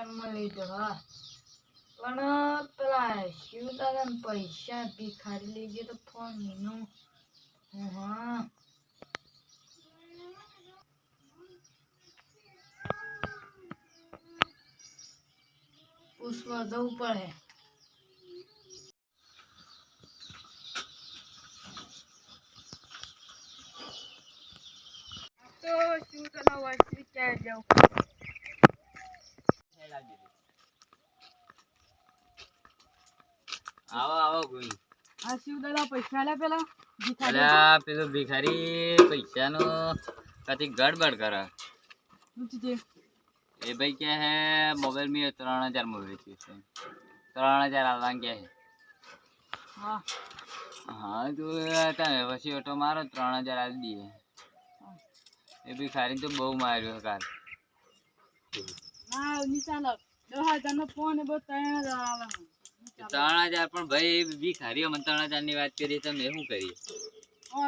જન્મ લીધો હા પણ પેલા શિવ દાદા પૈસા ભિખારી લઈ ગયો તો ફોન એનું હા પૂછવા જવું પડે તો શું તને વસ્તી ક્યાં જાઉં આવો આવો કોઈ આ શિવ દાદા પૈસા લે પેલા અલ્યા પેલો ભિખારી પૈસાનો કદી ગડબડ કરે એ ભાઈ क्या है मोबाइल में 3000 में बेची છે 3000 આવવાનું કે છે હા હા તો તમે પછી ઓટો મારો 3000 આલી દઈએ એ ભિખારી તો બહુ માર્યો કાલ ના નિશાન 10000 નો ફોન એ બહુ 3000 આવે 3000 પણ ભાઈ ભિખારીઓ મને 3000 ની વાત કરી તમે શું કરીએ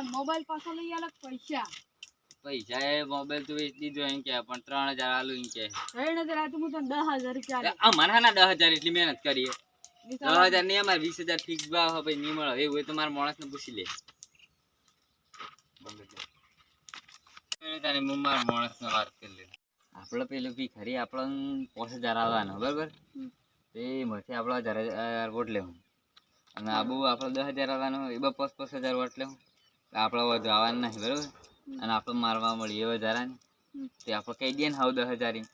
મોબાઈલ પાછો લઈ આલે પૈસા એ મોબાઈલ તો વેચી દીધો એમ કે પણ 3000 આલુ એમ કે 3000 આ તો હું તને 10000 રૂપિયા આ મને ના 10000 એટલી મહેનત કરીએ 10000 નહીં અમારે 20000 ફિક્સ ભાવ હવે નહીં મળે એવું હોય તો મારા માણસને પૂછી લે તારી મારા માણસને વાત કરી લે આપણે પેલું ભિખારી આપણને 5000 આવવાનો બરાબર તે એમાંથી આપણે 1000 વોટ લેવું અને આબુ આપણે 10000 આવવાનો એ 5000 વોટ લેવું આપણે વધુ આવવાનું નહીં બરાબર અને આપણે મારવા મળીએ વધારાને તે આપણે કહી દઈએ ને હાવ 10000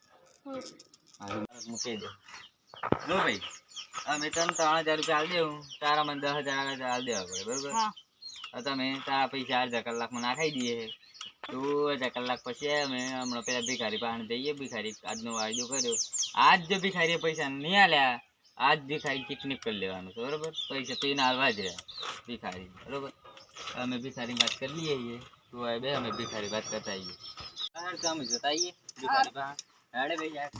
મૂકી દે નો ભાઈ અમે તને 3000 રૂપિયા આલી દેવું તારા મને 10000 આલી દેવા પડે બરાબર તમે તારા પૈસા અડધા કલાકમાં નાખાઈ દઈએ તું અડધા કલાક પછી અમે હમણાં પેલા ભિખારી પાસે જઈએ ભિખારી આજનો વાયદો કર્યો આજ જો ભિખારીએ પૈસા નહીં આલ્યા આજ ભિખારી કિડનેપ કરી લેવાનું છે બરાબર પૈસા તો એને આવવા જ રહ્યા ભિખારી બરાબર અમે ભિખારી વાત કરી લઈએ છીએ તું આવે બે અમે ભિખારી વાત કરતા આવીએ અમે જતા આવીએ ભિખારી પાસે હેડે ભાઈ યાર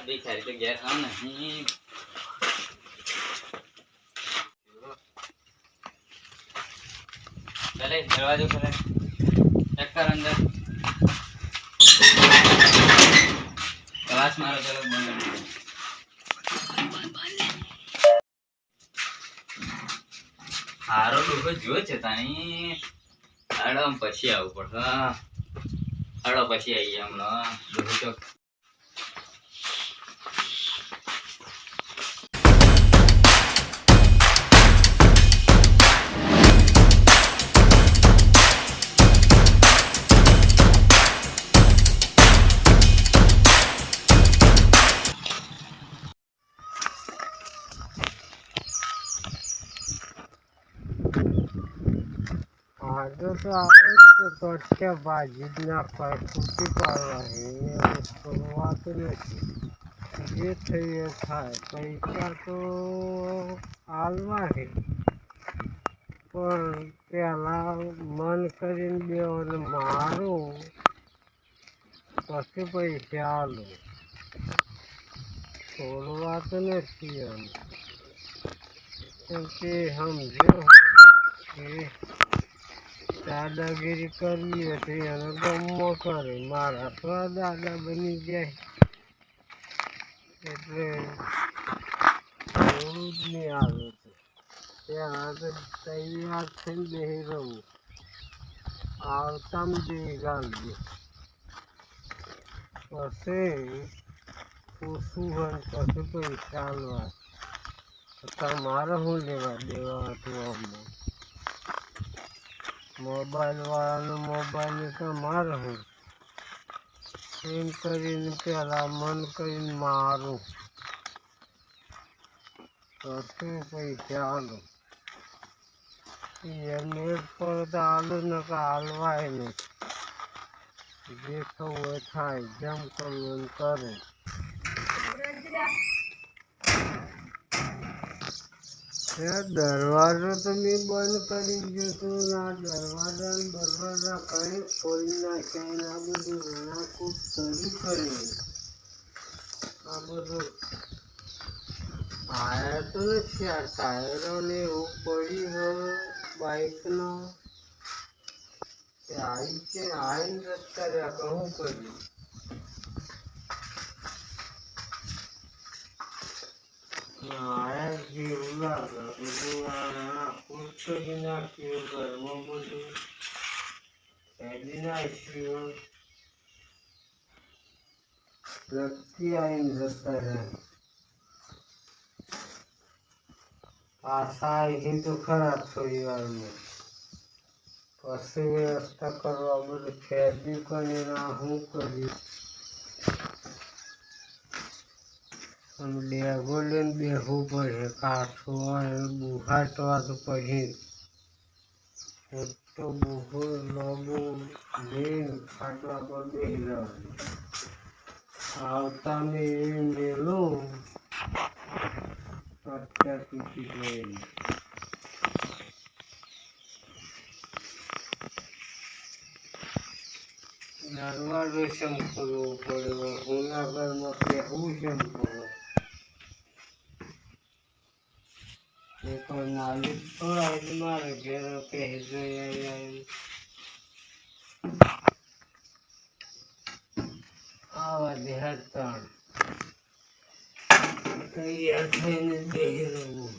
ભિખારી તો ઘેર આવ નહીં ચાલે દરવાજો ખોલે ચક્કર અંદર અવાજ મારો ચલો બંધ હારો ડોકો જો છે તાણી અડો પછી આવવું પડે અડો પછી આવીએ હમણાં ડોકો आगे तो क्या बाजी ना खूटी पाडवा शुरुआत नहीं ये थे ये था पैसा तो आलवा है પણ પેલા મન કરીને બેઓને મારું પછી પૈસા આલું છોડવા તો નથી એમ કેમ કે સમજો કે દાદાગીરી કરવી હતી એને ગમો કરે મારા તો દાદા બની જાય એટલે એવું જ નહીં આવે છે ત્યાં તો તૈયાર થઈને બેસી રહું આવતા જઈ ગાલજો પછી પૂછવું હોય પછી પૈસા આલવા તમારે શું લેવા દેવા હતું અમને મોબાઈલ વાળાનો મોબાઈલ તમારે હું એમ કરીને પેલા મન કરીને મારું તો શું પૈસા આલો એને પર તો હાલું ને કે હાલવાય નહીં. જે થવું હોય થાય, જેમ કરવું એમ કરે. દરવાજો તો મેં બંધ કરી ગયો તો આ દરવાજા કઈ ખોલી નાખ્યા. આ બધું રણાકૂટ કરી કરી આ બધું આયા તો નથી. આ ટાયરો ને એવું પડી હોય બાઇકનો આવી છે. આવીને રસ્તા રહ્યા કહું કર્યું. આયા જેવું લાગે બધું. આ કરી નાખ્યું ઘરમાં બધું ફેલી નાખ્યું. વ્યક્તિ આવીને જતા રહ્યા. પાછા આવી તો ખરા થોડી વારમાં. પછી વ્યવસ્થા કરવા બધું ફેરવી કરીને શું કર્યું. અને બેગો લઈને બેસવું પડે. કાઠું હોય બુહાટવા તો પછી તો બુહો લોબો લઈને ખાટલા પર બેસી જવાનું. આવતા ને એવી મેલું અત્યાર તૂટી ગયેલી. દરવાજો શેમ કરવો પડે. જૂનાગઢમાં કહેવું શેમ પડે. એ કોઈ માલિક થોડા મારે ઘેર કહેજો. આવા દેહાડતા તૈયાર થઈને બેસી રહેવું.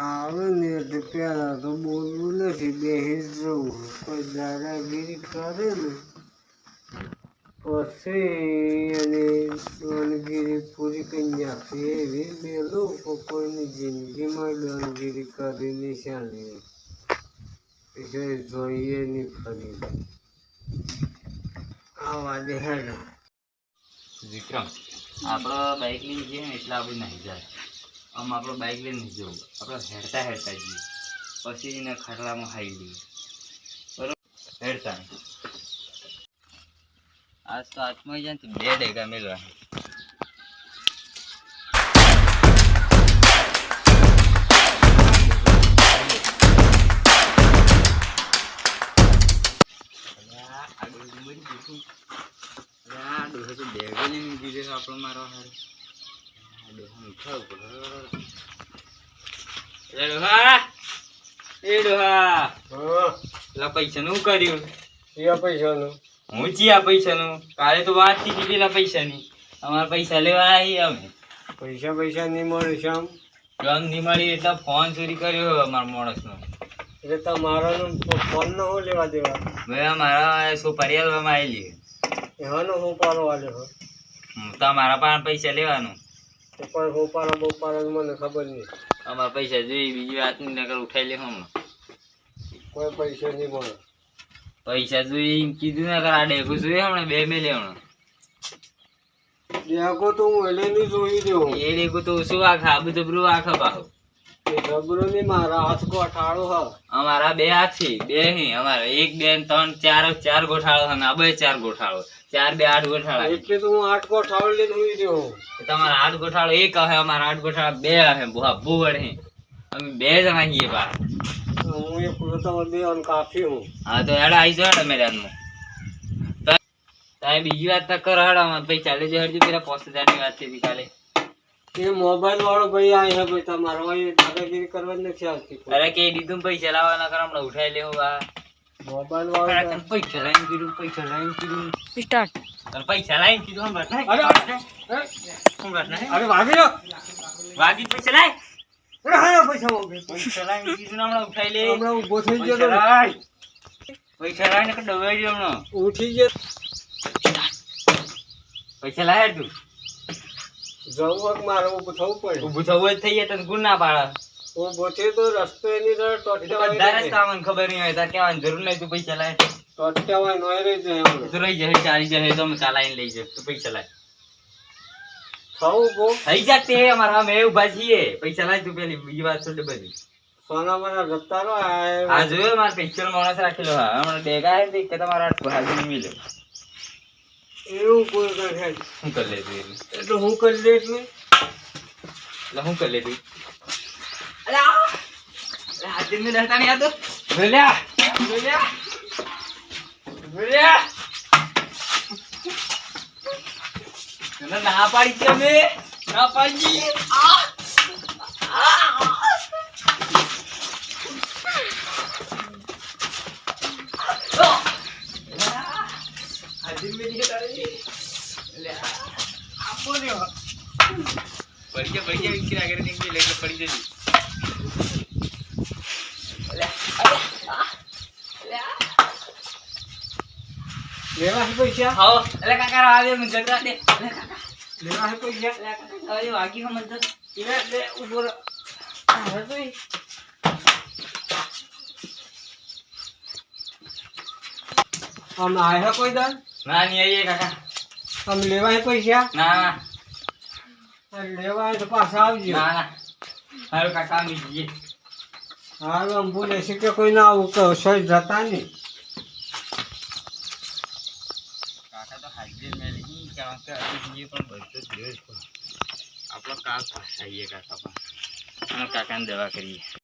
આવે ને એટલે પેલા તો બોલવું નથી, બેસી જ જવું. કોઈ દાદાગીરી કરે ને પછી એને દોનગીરી પૂરી કરી નાખી. એવી બે લોકો કોઈની જિંદગીમાં દોનગીરી કરી નિશાની જોઈએ નહીં ફરી. આવા દે હેડો. વિક્રમ, આપણો બાઇક લઈને જઈએ ને એટલે આપણે નહીં જાય. આમ આપણો બાઇક લઈને નહીં જવું. આપણે હેડતા હેડતા જઈએ. પછી એને ખાટલામાં ખાઈ લઈએ. બરોબર? હેડતા આજ તો હાથમાં જાય ને 2 ડેગા મેળવા. આપણો મારો હારું પૈસા નું કર્યું. પૈસાનું હું ચિયા પૈસાનું? કાલે તો વાત થઈ ગયેલા પૈસાની. અમારા પૈસા લેવા આવી અમે. પૈસા નહીં મળે છે. આમ નહીં મળી એટલે ફોન ચોરી કર્યો અમારા માણસનો. એટલે તમારો ફોન નો શું લેવા દેવા? મેં મારા શું પરિયાલવામાં આવેલી એવાનો હું પારો વાળ્યો હોય તો મારા પાસે પૈસા લેવાનું. પણ હું પારો બહુ પારો મને ખબર નહીં. અમારા પૈસા જોઈ બીજી વાત ની નકર ઉઠાઈ લે. હમણાં કોઈ પૈસા નહીં મળે. પૈસા જોઈ એમ કીધું ને આ ડેગો જોઈએ હમણાં 2 મેલે. હમણાં ડેગો તો હું એટલે નહીં જોઈ દઉં. એ ડેગો તો શું આખા આબુ જબરું આખા પાહો. જબરો નહીં, મારા હાથ ગોઠાળો હ. અમારા 2 હાથ છે. 2 હી અમારે 1 2 3 4 ગોઠાળો અને આ 4 ગોઠાળો. 4 2 8 ગોઠાળા. એટલે તો હું 8 ગોઠાળો લઈને હોઈ રહ્યો. તમારા 8 ગોઠાળો 1 હે, અમારા 8 ગોઠાળા 2 હે. બુહડ હે. અમે 2 જણા છીએ બા. હું એક તો 2 અને કાફી હું. હા તો હેડા આવી જાવ મેદાનમાં. તારે બીજી વાત તો કરો હેડા. પૈસા લેજો હેડજો. પેલા 5000 ની વાત થઈ કાલે. એ મોબાઈલ વાળો ભાઈ આ હે ભાઈ. તમારો દાદાગીરી કરવા જ નથી આવતી. અરે કે દીધું પૈસા લાવવાના કર હમણાં ઉઠાઈ લેવું. બા મોબાઈલ વાળો પૈસા લાઈન કીધું સ્ટાર્ટ. પૈસા લાઈન કીધું અરે વાગી લો. વાગી પૈસા લાય. પૈસા લાઈન કીધું હમણાં ઉઠાઈ લે. હમણાં ઉભો થઈ ગયો. પૈસા લાય ને ડબાઈ દે હમણાં. ઉઠી ગયો. પૈસા લાય તું. જવું મારે ઊભું થવું પડે. ઊભું થવું જ થઈ જાય તને ગુણ ના પાડે. ઊભો થયો તો રસ્તો એની બધા રસ્તા મને ખબર નહીં હોય. તાર કહેવાની જરૂર નહીં. તું પૈસા લાય. ટોટકાવાય નો રહી જાય. તું રહી જાય ચાલી જાય તો અમે ચાલાઈને લઈ જાય. તું પૈસા લાય. થવું કો થઈ જા તે અમારા અમે ઉભા છીએ પૈસા લાય તું પેલી બીજી વાત છોડ બધી સોના બના જતા રહો આ જોયો મારા પિક્ચર માણસ રાખેલો હા હમણાં ડેગા હે ને કે તમારા ભાજી નહીં મિલે એવું કોઈ કરે શું કરી લે તું એટલે હું કરી લે એટલે શું કરી લે તું અલા આજે મેં રહેતા નહીં આતો બોલ્યા બોલ્યા બોલ્યા ના પાડી છે અમે ના પાડી લેવા છે પૈસા કાકા આવે જગરા દે લેવા છે પૈસા વાગી સમજ ઉભો આમ આયા કોઈ દાન ના નહીં આવીએ કાકા આમ લેવા છે પૈસા ના લેવા હોય તો પાછા આવજો ના ના હારું કાકા અમે જઈએ હારું આમ બોલે છે કે કોઈ ના આવું કે સોય જતા નહીં કાકા તો હાજર મેલી કારણ કે આજે જઈએ પણ બધું જ જોયું આપણો કાક પાછા આવીએ કાકા પણ કાકાને દવા કરીએ